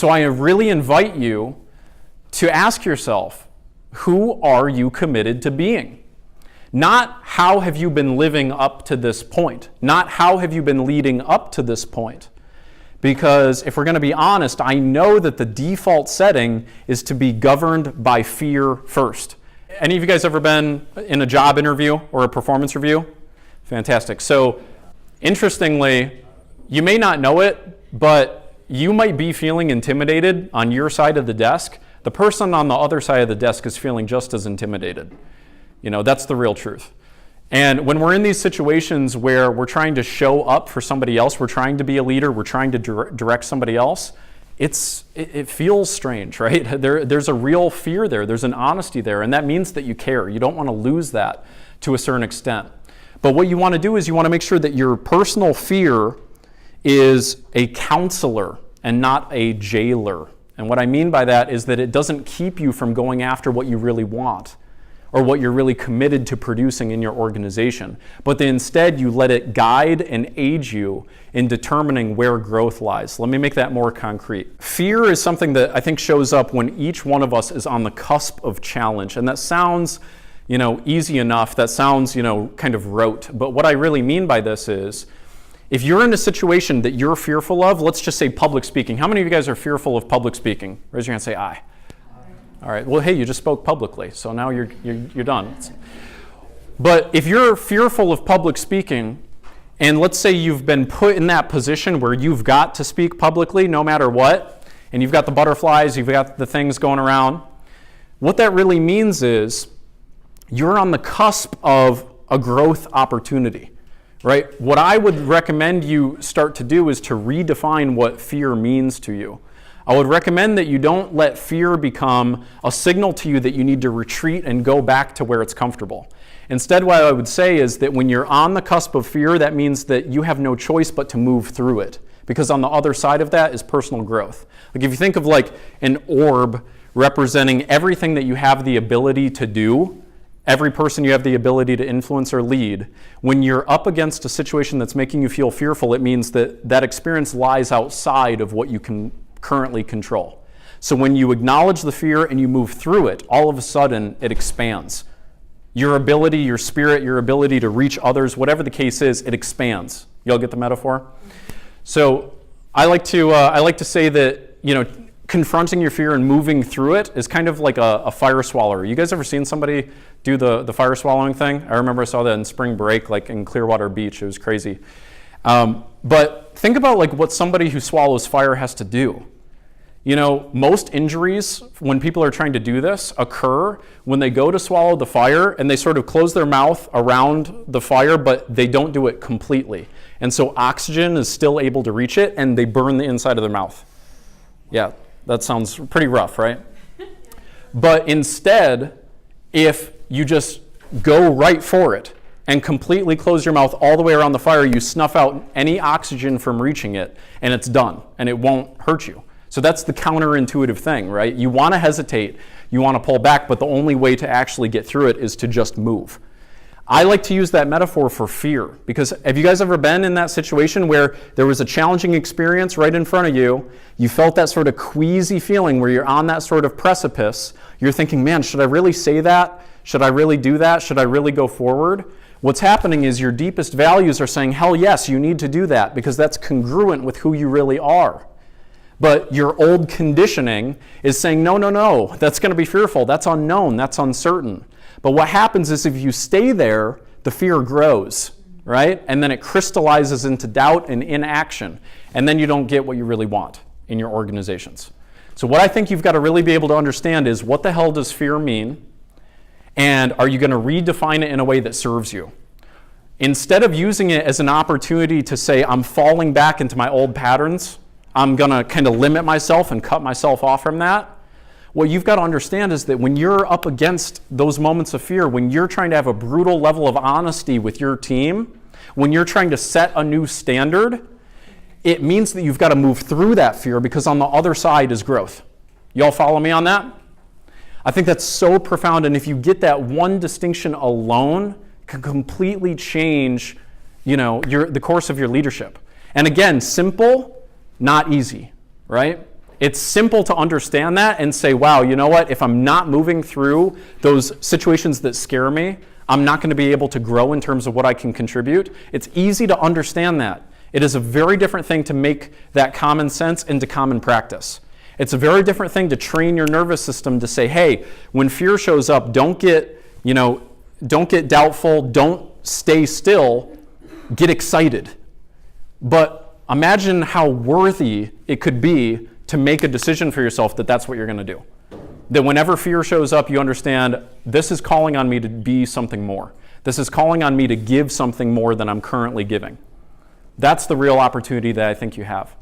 So I really invite you to ask yourself, who are you committed to being? Not how have you been living up to this point, not how have you been leading up to this point. Because if we're going to be honest, I know that the default setting is to be governed by fear first. Any of you guys ever been in a job interview or a performance review? Fantastic. So interestingly, you may not know it, but you might be feeling intimidated on your side of the desk. The person on the other side of the desk is feeling just as intimidated. That's the real truth. And when we're in these situations where we're trying to show up for somebody else, we're trying to be a leader, we're trying to direct somebody else, it feels strange, right? There's a real fear there, there's an honesty there, and that means that you care. You don't want to lose that to a certain extent. But what you want to do is you want to make sure that your personal fear is a counselor and not a jailer. And what I mean by that is that it doesn't keep you from going after what you really want, or what you're really committed to producing in your organization, but that instead you let it guide and aid you in determining where growth lies. Let me make that more concrete. Fear is something that I think shows up when each one of us is on the cusp of challenge, and that sounds, easy enough, that sounds, kind of rote, but what I really mean by this is, if you're in a situation that you're fearful of, let's just say public speaking. How many of you guys are fearful of public speaking? Raise your hand, say aye. All right, well, hey, you just spoke publicly, so now you're done. But if you're fearful of public speaking, and let's say you've been put in that position where you've got to speak publicly no matter what, and you've got the butterflies, you've got the things going around, what that really means is you're on the cusp of a growth opportunity, right? What I would recommend you start to do is to redefine what fear means to you. I would recommend that you don't let fear become a signal to you that you need to retreat and go back to where it's comfortable. Instead, what I would say is that when you're on the cusp of fear, that means that you have no choice but to move through it. Because on the other side of that is personal growth. Like if you think of like an orb representing everything that you have the ability to do, every person you have the ability to influence or lead, when you're up against a situation that's making you feel fearful, it means that that experience lies outside of what you can currently control. So when you acknowledge the fear and you move through it, all of a sudden it expands. Your ability, your spirit, your ability to reach others, whatever the case is, it expands. Y'all get the metaphor? So I like to say that confronting your fear and moving through it is kind of like a fire swallower. You guys ever seen somebody do the fire swallowing thing? I remember I saw that in spring break, like in Clearwater Beach. It was crazy. But think about like what somebody who swallows fire has to do. Most injuries when people are trying to do this occur when they go to swallow the fire and they sort of close their mouth around the fire, but they don't do it completely. And so oxygen is still able to reach it and they burn the inside of their mouth. Yeah, that sounds pretty rough, right? But instead, if you just go right for it and completely close your mouth all the way around the fire, you snuff out any oxygen from reaching it, and it's done, and it won't hurt you. So that's the counterintuitive thing, right? You want to hesitate, you want to pull back, but the only way to actually get through it is to just move. I like to use that metaphor for fear, because have you guys ever been in that situation where there was a challenging experience right in front of you, you felt that sort of queasy feeling where you're on that sort of precipice, you're thinking, man, should I really say that? Should I really do that? Should I really go forward? What's happening is your deepest values are saying, hell yes, you need to do that, because that's congruent with who you really are. But your old conditioning is saying, no, that's going to be fearful, that's unknown, that's uncertain. But what happens is if you stay there, the fear grows, right? And then it crystallizes into doubt and inaction. And then you don't get what you really want in your organizations. So what I think you've got to really be able to understand is, what the hell does fear mean? And are you going to redefine it in a way that serves you? Instead of using it as an opportunity to say, I'm falling back into my old patterns, I'm going to kind of limit myself and cut myself off from that, what you've got to understand is that when you're up against those moments of fear, when you're trying to have a brutal level of honesty with your team, when you're trying to set a new standard, it means that you've got to move through that fear, because on the other side is growth. Y'all follow me on that? I think that's so profound, and if you get that one distinction alone, can completely change, the course of your leadership. And again, simple, not easy, right? It's simple to understand that and say, wow, you know what? If I'm not moving through those situations that scare me, I'm not going to be able to grow in terms of what I can contribute. It's easy to understand that. It is a very different thing to make that common sense into common practice. It's a very different thing to train your nervous system to say, hey, when fear shows up, don't get doubtful, don't stay still, get excited. But imagine how worthy it could be to make a decision for yourself that that's what you're going to do. That whenever fear shows up, you understand this is calling on me to be something more. This is calling on me to give something more than I'm currently giving. That's the real opportunity that I think you have.